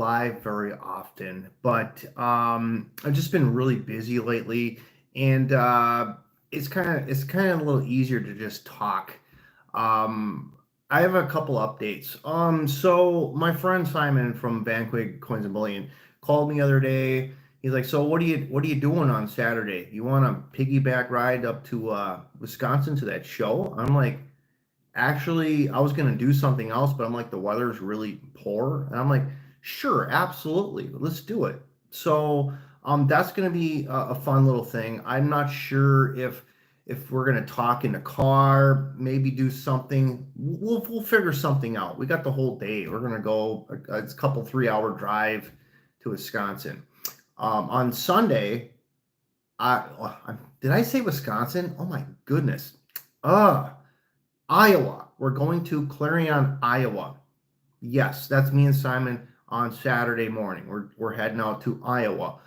live very often, but I've just been really busy lately, and it's kind of a little easier to just talk. Um, I have a couple updates. So my friend Simon from Banquet Coins and Bullion called me the other day. He's like, "So what are you doing on Saturday? You want a piggyback ride up to Wisconsin to that show?" I'm like, actually, I was gonna do something else, but I'm like, the weather's really poor, and I'm like, sure, absolutely, let's do it. So, that's gonna be a fun little thing. I'm not sure if we're gonna talk in the car, maybe do something. We'll figure something out. We got the whole day. We're gonna go. It's a couple 3 hour drive to Wisconsin. On Sunday, did I say Wisconsin? Oh my goodness. Uh Iowa. We're going to Clarion, Iowa. Yes, that's me and Simon on Saturday morning. We're heading out to Iowa.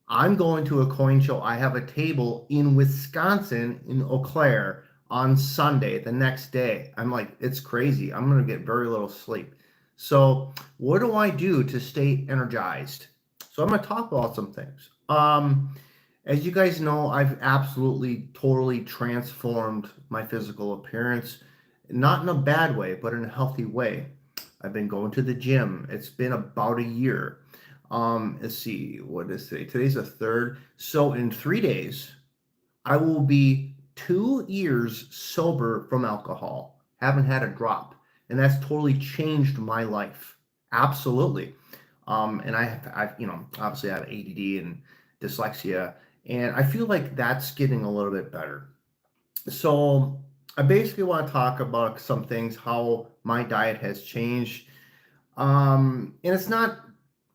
I'm going to a coin show. I have a table in Wisconsin in Eau Claire on Sunday, the next day. I'm like, it's crazy. I'm going to get very little sleep. So, what do I do to stay energized? So, I'm going to talk about some things. As you guys know, I've absolutely, totally transformed my physical appearance, not in a bad way, but in a healthy way. I've been going to the gym. It's been about a year. Let's see, what is today? Today's the third. So in 3 days, I will be 2 years sober from alcohol. Haven't had a drop, and that's totally changed my life. Absolutely. And obviously I have ADD and dyslexia, and I feel like that's getting a little bit better. So I basically want to talk about some things, how my diet has changed. And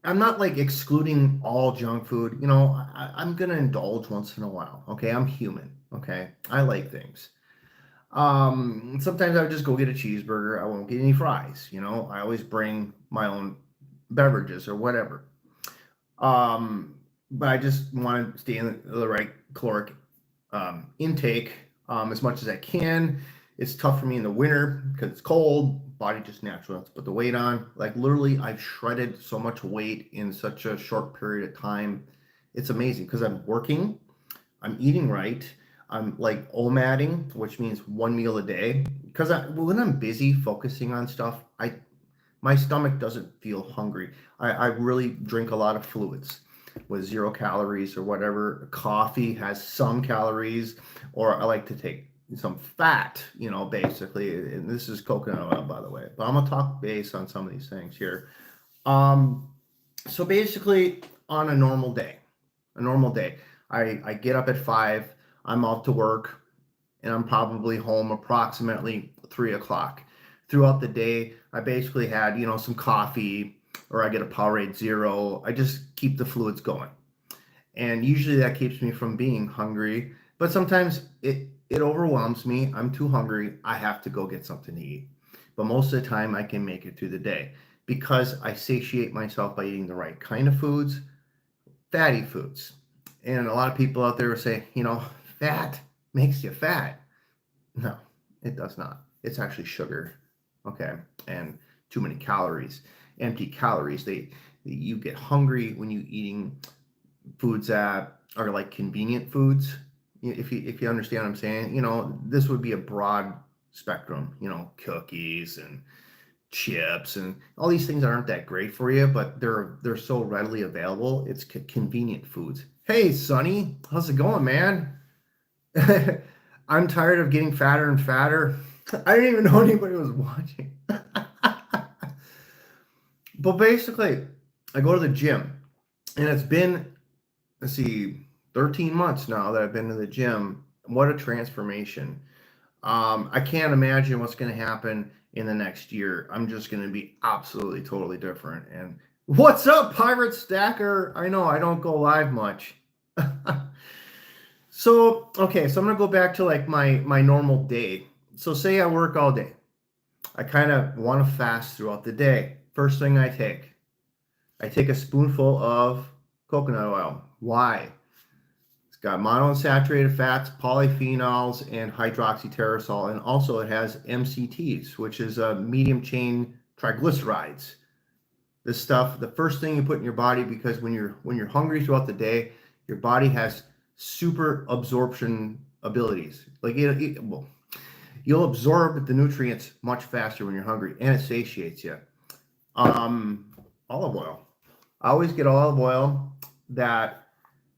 I'm not like excluding all junk food. I'm going to indulge once in a while. Okay. I'm human. Okay. I like things. Sometimes I would just go get a cheeseburger. I won't get any fries. I always bring my own beverages or whatever. But I just want to stay in the right caloric intake as much as I can. It's tough for me in the winter because it's cold. Body just naturally wants to put the weight on. Like literally, I've shredded so much weight in such a short period of time. It's amazing because I'm working, I'm eating right, I'm like OMADing, which means one meal a day. Because when I'm busy focusing on stuff, my stomach doesn't feel hungry. I really drink a lot of fluids with 0 calories or whatever. Coffee has some calories, or I like to take some fat, basically. And this is coconut oil, by the way. But I'm gonna talk base on some of these things here. Um, so basically, on a normal day, I get up at 5. I'm off to work, and I'm probably home approximately 3 o'clock. Throughout the day, I basically had, some coffee, or I get a Powerade Zero. I just keep the fluids going. And usually that keeps me from being hungry. But sometimes it overwhelms me. I'm too hungry. I have to go get something to eat. But most of the time, I can make it through the day because I satiate myself by eating the right kind of foods, fatty foods. And a lot of people out there say, fat makes you fat. No, it does not. It's actually sugar. Okay. And too many calories, empty calories. You get hungry when you eating foods that are like convenient foods. If you understand what I'm saying, this would be a broad spectrum, cookies and chips and all these things aren't that great for you, but they're so readily available. It's convenient foods. Hey, Sonny, how's it going, man? I'm tired of getting fatter and fatter. I didn't even know anybody was watching. But basically, I go to the gym, and it's been, let's see, 13 months now that I've been to the gym. What a transformation. I can't imagine what's going to happen in the next year. I'm just going to be absolutely, totally different. And what's up, Pirate Stacker? I know I don't go live much. So I'm going to go back to like my normal day. So say I work all day. I kind of want to fast throughout the day. First thing I take a spoonful of coconut oil. Why? It's got monounsaturated fats, polyphenols, and hydroxytyrosol, and also it has MCTs, which is medium chain triglycerides. This stuff, the first thing you put in your body, because when you're hungry throughout the day, your body has super absorption abilities. Like well, you'll absorb the nutrients much faster when you're hungry, and it satiates you. Um, Olive oil. I always get olive oil that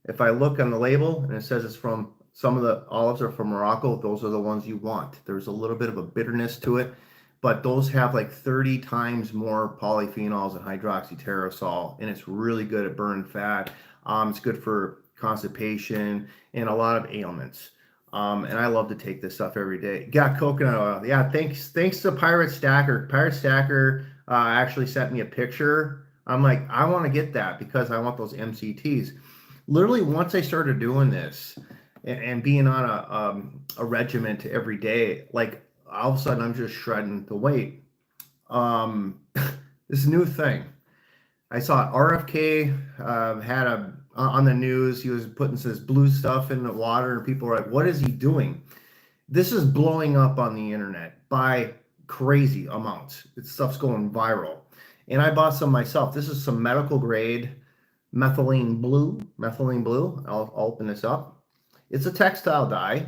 if I look on the label and it says it's from some of the olives are from Morocco, those are the ones you want. There's a little bit of a bitterness to it, but those have like 30 times more polyphenols and hydroxytyrosol, and it's really good at burning fat. It's good for constipation and a lot of ailments. And I love to take this stuff every day. Yeah, coconut oil. Yeah, thanks to Pirate Stacker. Pirate Stacker actually sent me a picture. I'm like, I want to get that because I want those MCTs. Literally, once I started doing this and being on a regiment every day, like all of a sudden I'm just shredding the weight. This new thing. I saw RFK had a on the news. He was putting this blue stuff in the water, and people were like, "What is he doing?" This is blowing up on the internet by crazy amounts. This stuff's going viral, and I bought some myself. This is some medical grade methylene blue. Methylene blue. I'll open this up. It's a textile dye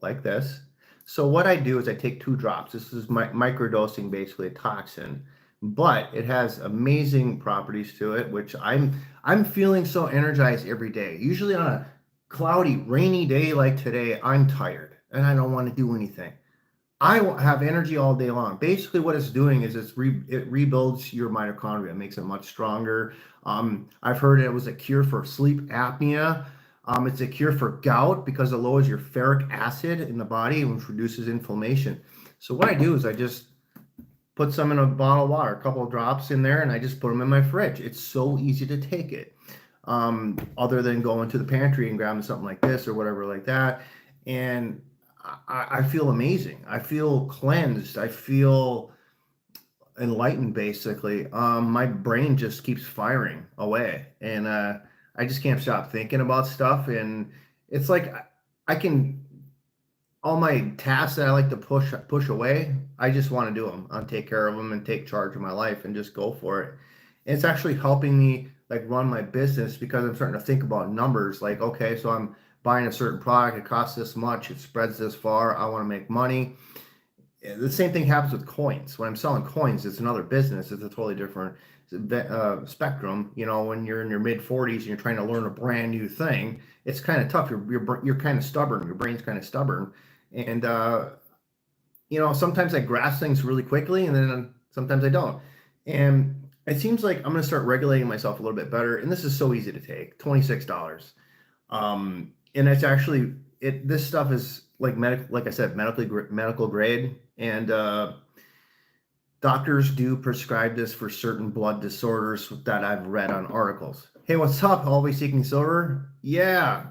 like this. So what I do is I take 2 drops. This is microdosing, basically a toxin, but it has amazing properties to it, which I'm feeling so energized every day. Usually on a cloudy, rainy day like today, I'm tired and I don't want to do anything. I have energy all day long. Basically, what it's doing is it rebuilds your mitochondria, it makes it much stronger. I've heard it was a cure for sleep apnea. It's a cure for gout because it lowers your ferric acid in the body, which reduces inflammation. So what I do is I just put some in a bottle of water, a couple of drops in there, and I just put them in my fridge. It's so easy to take it, other than going to the pantry and grabbing something like this or whatever like that. And I feel amazing. I feel cleansed. I feel enlightened, basically. My brain just keeps firing away, and I just can't stop thinking about stuff. And it's like I can all my tasks that I like to push away. I just want to do them. I'll take care of them and take charge of my life and just go for it. And it's actually helping me like run my business because I'm starting to think about numbers. Like, okay, so I'm buying a certain product. It costs this much. It spreads this far. I want to make money. The same thing happens with coins. When I'm selling coins, it's another business. It's a totally different spectrum. You know, when you're in your mid 40s and you're trying to learn a brand new thing, it's kind of tough. You're kind of stubborn. Your brain's kind of stubborn, and you know, sometimes I grasp things really quickly, and then sometimes I don't. And it seems like I'm going to start regulating myself a little bit better. And this is so easy to take, $26. And it's actually this stuff is like like I said, medical grade, and doctors do prescribe this for certain blood disorders that I've read on articles. Hey, what's up? Always seeking silver? Yeah.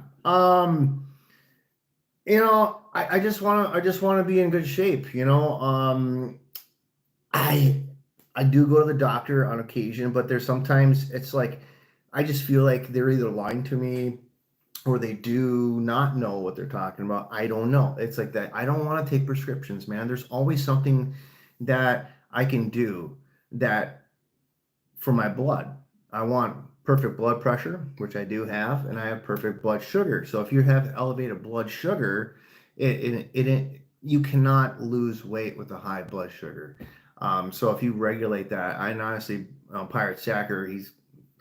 You know, I just want to be in good shape. You know, I do go to the doctor on occasion, but there's sometimes it's like I just feel like they're either lying to me or they do not know what they're talking about. I don't know. It's like that. I don't want to take prescriptions, man. There's always something that I can do that for my blood. I want perfect blood pressure, which I do have, and I have perfect blood sugar. So if you have elevated blood sugar, you cannot lose weight with a high blood sugar. So if you regulate that, I honestly, Pirate Stacker,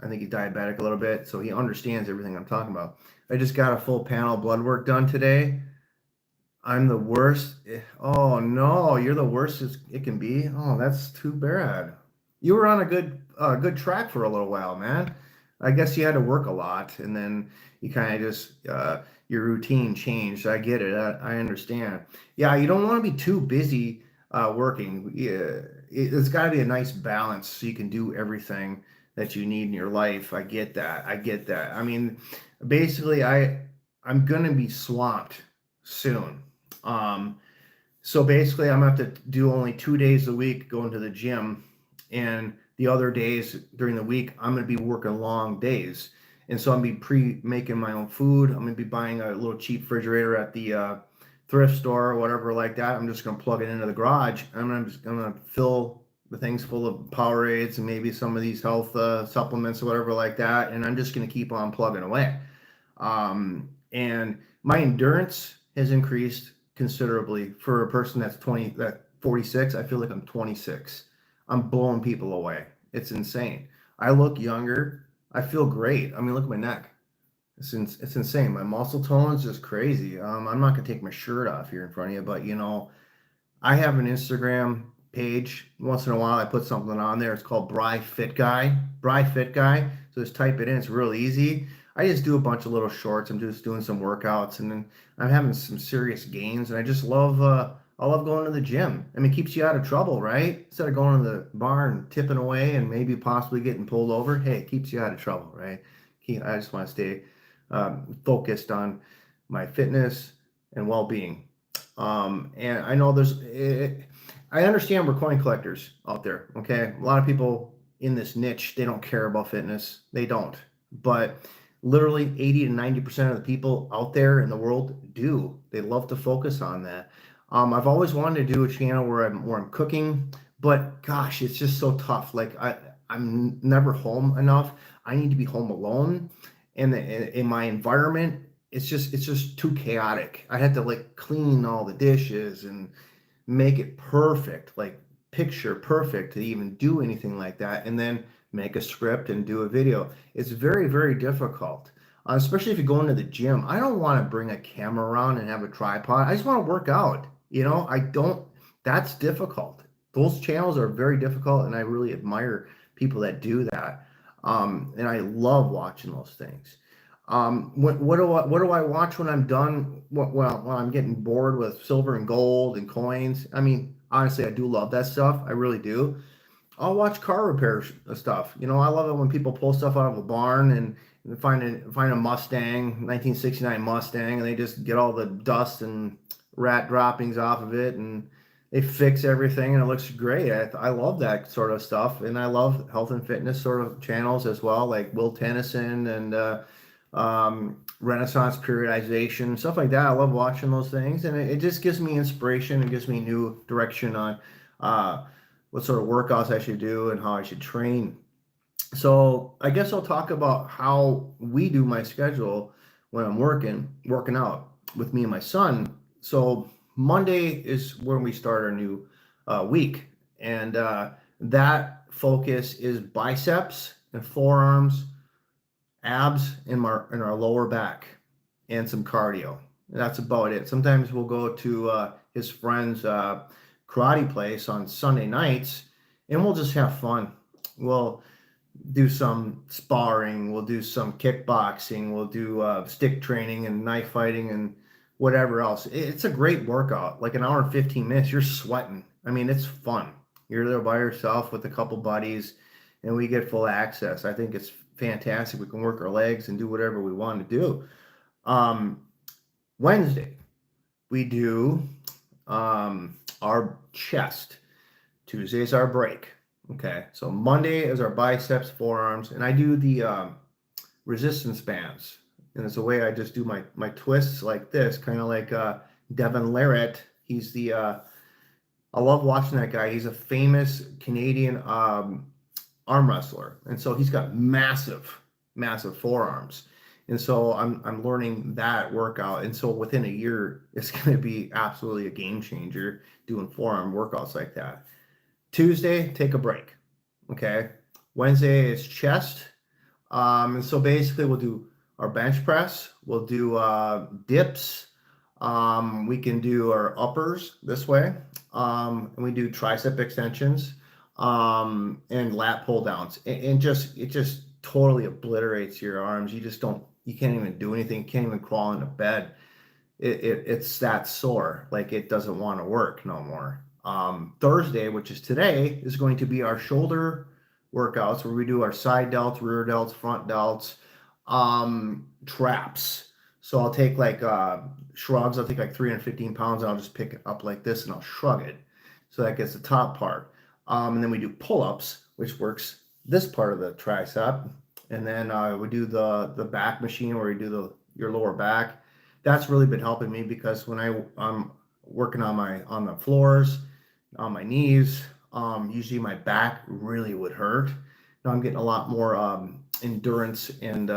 I think he's diabetic a little bit, so he understands everything I'm talking about. I just got a full panel blood work done today. I'm the worst. Oh no, you're the worst it can be. Oh, that's too bad. You were on a good track for a little while, man. I guess you had to work a lot, and then you kind of just your routine changed. I get it. I understand. Yeah, you don't want to be too busy working. Yeah, it's got to be a nice balance so you can do everything that you need in your life. I get that. I get that. I mean, basically, I'm gonna be swamped soon. So basically, I'm gonna have to do only 2 days a week going to the gym, and the other days during the week, I'm gonna be working long days. And so I'm gonna be making my own food. I'm gonna be buying a little cheap refrigerator at the thrift store or whatever like that. I'm just gonna plug it into the garage. I'm gonna fill the things full of Powerades and maybe some of these health supplements or whatever like that, and I'm just going to keep on plugging away. And my endurance has increased considerably for a person that's 46. I feel like I'm 26. I'm blowing people away. It's insane. I look younger. I feel great. I mean, look at my neck. It's insane. My muscle tone is just crazy. I'm not gonna take my shirt off here in front of you, but I have an Instagram page. Once in a while, I put something on there. It's called Bry Fit Guy. Bry Fit Guy. So just type it in. It's real easy. I just do a bunch of little shorts. I'm just doing some workouts, and then I'm having some serious gains. And I just love. I love going to the gym. I mean, it keeps you out of trouble, right? Instead of going to the bar and tipping away and maybe possibly getting pulled over, hey, it keeps you out of trouble, right? I just want to stay focused on my fitness and well-being. And I know I understand we're coin collectors out there. Okay. A lot of people in this niche, they don't care about fitness. They don't. But literally 80 to 90% of the people out there in the world do. They love to focus on that. I've always wanted to do a channel where I'm cooking, but gosh, it's just so tough. Like I'm never home enough. I need to be home alone, and in my environment, it's just too chaotic. I had to like clean all the dishes and make it perfect, like picture perfect to even do anything like that, and then make a script and do a video. It's very, very difficult, especially if you go into the gym. I don't want to bring a camera around and have a tripod. I just want to work out. I don't, that's difficult. Those channels are very difficult, and I really admire people that do that. And I love watching those things. What do I watch when I'm done? Well, when I'm getting bored with silver and gold and coins. I mean, honestly, I do love that stuff. I really do. I'll watch car repair stuff. I love it when people pull stuff out of a barn and find a Mustang, 1969 Mustang, and they just get all the dust and rat droppings off of it, and they fix everything, and it looks great. I love that sort of stuff, and I love health and fitness sort of channels as well, like Will Tennyson and Renaissance periodization, stuff like that. I love watching those things, and it just gives me inspiration and gives me new direction on what sort of workouts I should do and how I should train. So I guess I'll talk about how we do my schedule when I'm working out with me and my son. So Monday is when we start our new week, and that focus is biceps and forearms, abs, in our lower back, and some cardio. That's about it. Sometimes we'll go to his friend's karate place on Sunday nights, and we'll just have fun. We'll do some sparring, we'll do some kickboxing, we'll do stick training and knife fighting and whatever else. It's a great workout, like an hour and 15 minutes. You're sweating. I mean, it's fun. You're there by yourself with a couple buddies, and we get full access. I think it's fantastic. We can work our legs and do whatever we want to do. Wednesday, we do our chest. Tuesday is our break. Okay, so Monday is our biceps, forearms, and I do the resistance bands. And it's a way I just do my twists like this, kind of like Devin Larratt. He's I love watching that guy. He's a famous Canadian arm wrestler, and so he's got massive, massive forearms. And so I'm learning that workout, and so within a year, it's going to be absolutely a game changer doing forearm workouts like that. Tuesday, take a break. Okay. Wednesday is chest. And so basically we'll do our bench press. We'll do dips. We can do our uppers this way. And we do tricep extensions and lat pull downs. And it just totally obliterates your arms. You can't even do anything. You can't even crawl into bed. It's that sore. Like it doesn't want to work no more. Thursday, which is today, is going to be our shoulder workouts where we do our side delts, rear delts, front delts, traps. So I'll take like shrugs. I'll take like 315 pounds and I'll just pick it up like this and I'll shrug it. So that gets the top part. And then we do pull-ups, which works this part of the tricep. And then we do the back machine where we do your lower back. That's really been helping me because when I'm working on the floors, on my knees, Usually my back really would hurt. Now I'm getting a lot more endurance and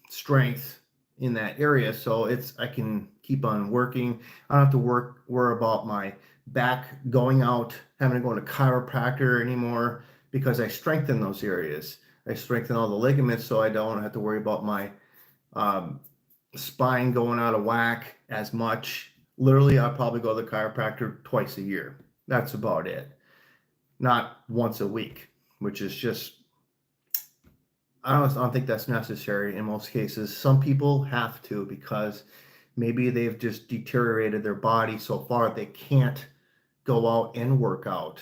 strength in that area, so I can keep on working. I don't have to worry about my back going out, having to go to chiropractor anymore because I strengthen those areas. I strengthen all the ligaments, so I don't have to worry about my um, spine going out of whack as much. Literally, I probably go to the chiropractor twice a year. That's about it. Not once a week, which is just, I don't think that's necessary in most cases. Some people have to because maybe they've just deteriorated their body so far they can't go out and work out,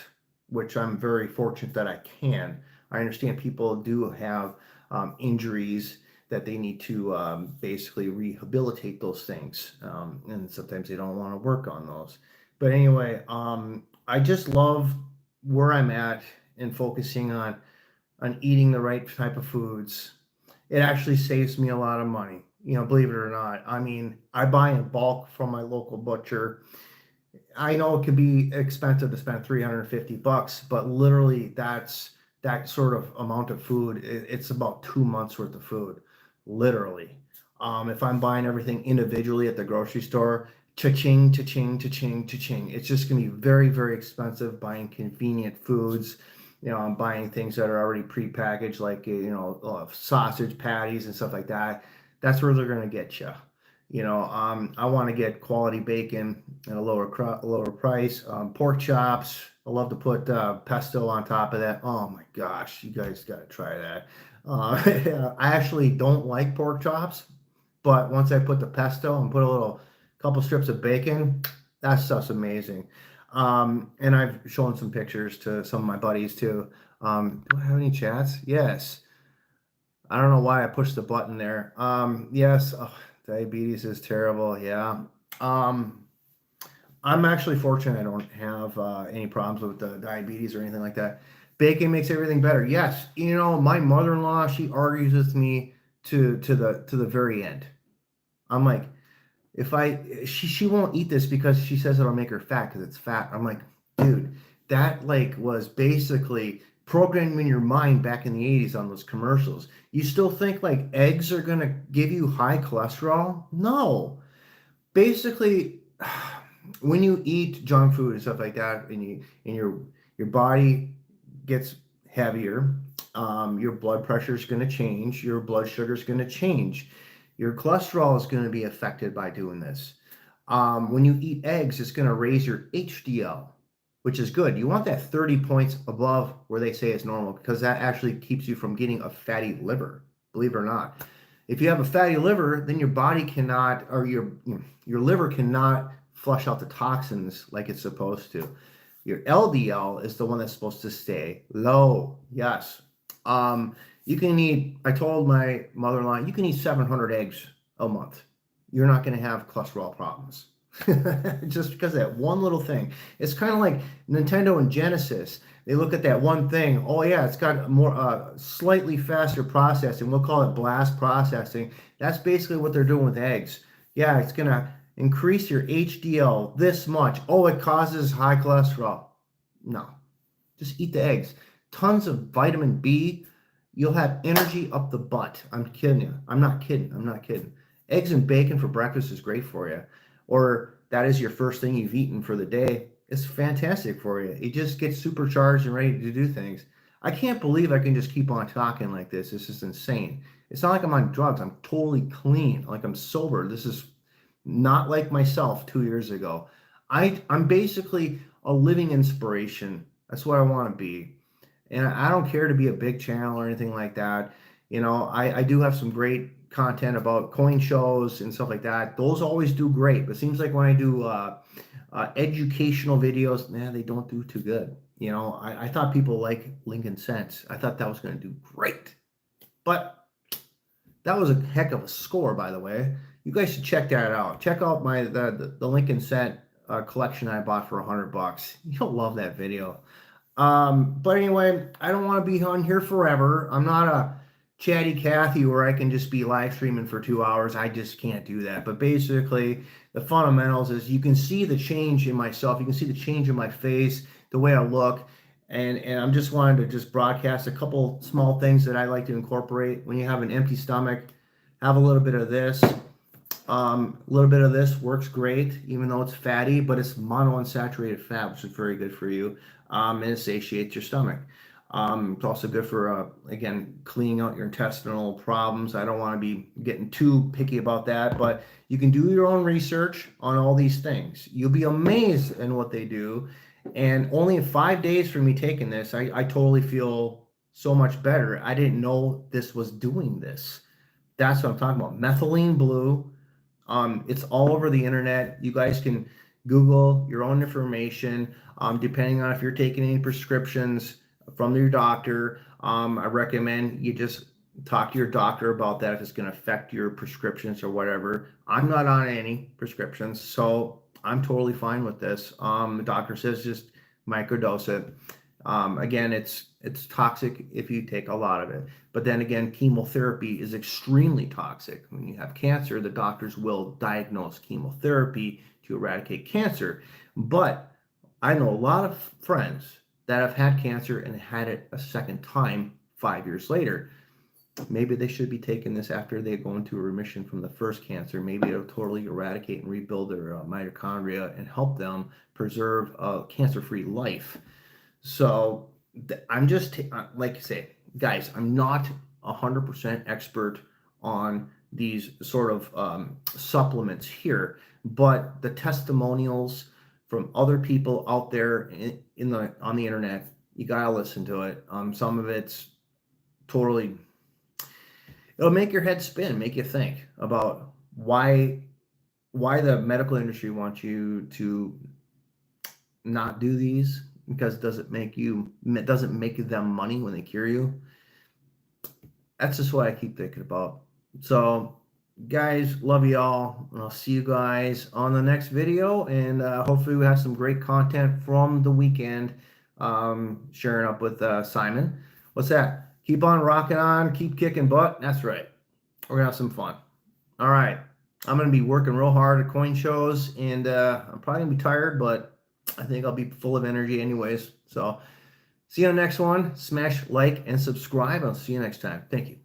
which I'm very fortunate that I can. I understand people do have injuries that they need to basically rehabilitate those things, and sometimes they don't want to work on those. But anyway, I just love where I'm at and focusing on eating the right type of foods. It actually saves me a lot of money. Believe it or not. I mean, I buy in bulk from my local butcher. I know it could be expensive to spend 350 bucks, but literally that sort of amount of food. It's about 2 months worth of food, literally. If I'm buying everything individually at the grocery store, cha-ching, cha-ching, cha-ching, cha-ching. It's just going to be very, very expensive buying convenient foods. I'm buying things that are already prepackaged, like sausage patties and stuff like that. That's where they're going to get you. I want to get quality bacon at a lower price. Pork chops. I love to put pesto on top of that. Oh my gosh, you guys got to try that. I actually don't like pork chops, but once I put the pesto and put a couple strips of bacon, that stuff's amazing. And I've shown some pictures to some of my buddies too. Do I have any chats? Yes. I don't know why I pushed the button there. Yes. Oh, diabetes is terrible. Yeah. Um, I'm actually fortunate I don't have any problems with the diabetes or anything like that. Bacon makes everything better. Yes. My mother-in-law, she argues with me to the very end. I'm like, if she won't eat this because she says it'll make her fat because it's fat. I'm like, dude, that like was basically programming your mind back in the 80s on those commercials. You still think like eggs are gonna give you high cholesterol? No. Basically, when you eat junk food and stuff like that, and your body gets heavier, your blood pressure is going to change, your blood sugar is going to change, your cholesterol is going to be affected by doing this. When you eat eggs, it's going to raise your HDL, which is good. You want that 30 points above where they say is normal because that actually keeps you from getting a fatty liver, believe it or not. If you have a fatty liver, then your body cannot, or your liver cannot flush out the toxins like it's supposed to. Your LDL is the one that's supposed to stay low. Yes. You can eat, I told my mother-in-law, you can eat 700 eggs a month. You're not going to have cholesterol problems. Just because of that one little thing. It's kind of like Nintendo and Genesis. They look at that one thing. Oh yeah, it's got more slightly faster processing. We'll call it blast processing. That's basically what they're doing with eggs. Yeah, it's gonna increase your HDL this much. Oh, it causes high cholesterol. No, just eat the eggs. Tons of vitamin B. You'll have energy up the butt. I'm kidding you. I'm not kidding. I'm not kidding. Eggs and bacon for breakfast is great for you. Or that is your first thing you've eaten for the day. It's fantastic for you. It just gets supercharged and ready to do things. I can't believe I can just keep on talking like this. This is insane. It's not like I'm on drugs. I'm totally clean. Like I'm sober. This is not like myself 2 years ago. I'm basically a living inspiration. That's what I want to be. And I don't care to be a big channel or anything like that. I do have some great content about coin shows and stuff like that. Those always do great. But it seems like when I do educational videos, man, they don't do too good. I thought people like Lincoln Cents. I thought that was going to do great. But that was a heck of a score, by the way. You guys should check that out. Check out the Lincoln Cent collection I bought for $100. You'll love that video. But anyway, I don't want to be on here forever. I'm not a chatty Cathy where I can just be live streaming for 2 hours. I just can't do that. But basically, the fundamentals is you can see the change in myself. You can see the change in my face, the way I look. And I'm just wanted to just broadcast a couple small things that I like to incorporate. When you have an empty stomach, have a little bit of this. A little bit of this works great, even though it's fatty, but it's monounsaturated fat, which is very good for you, and it satiates your stomach. It's also good for, again, cleaning out your intestinal problems. I don't want to be getting too picky about that, but you can do your own research on all these things. You'll be amazed in what they do. And only in 5 days from me taking this, I totally feel so much better. I didn't know this was doing this. That's what I'm talking about. Methylene blue. It's all over the internet. You guys can Google your own information. Depending on if you're taking any prescriptions from your doctor, I recommend you just talk to your doctor about that if it's going to affect your prescriptions or whatever. I'm not on any prescriptions, so I'm totally fine with this. The doctor says just microdose it. Again, it's toxic if you take a lot of it. But then again, chemotherapy is extremely toxic. When you have cancer, the doctors will diagnose chemotherapy to eradicate cancer. But I know a lot of friends that have had cancer and had it a second time 5 years later. Maybe they should be taking this after they go into a remission from the first cancer. Maybe it'll totally eradicate and rebuild their mitochondria and help them preserve a cancer-free life. So I'm just, like I say, guys, I'm not 100% expert on these sort of supplements here, but the testimonials from other people out there on the internet, you gotta listen to it. Some of it's totally, it'll make your head spin, make you think about why the medical industry wants you to not do these, because it doesn't make them money when they cure you. That's just what I keep thinking about. So guys, love you all, and I'll see you guys on the next video, and hopefully we have some great content from the weekend, sharing up with Simon. What's that? Keep on rocking on, keep kicking butt. That's right, we're gonna have some fun. All right, I'm gonna be working real hard at coin shows, and I'm probably gonna be tired, but I think I'll be full of energy anyways. So see you on the next one. Smash like and subscribe. I'll see you next time. Thank you.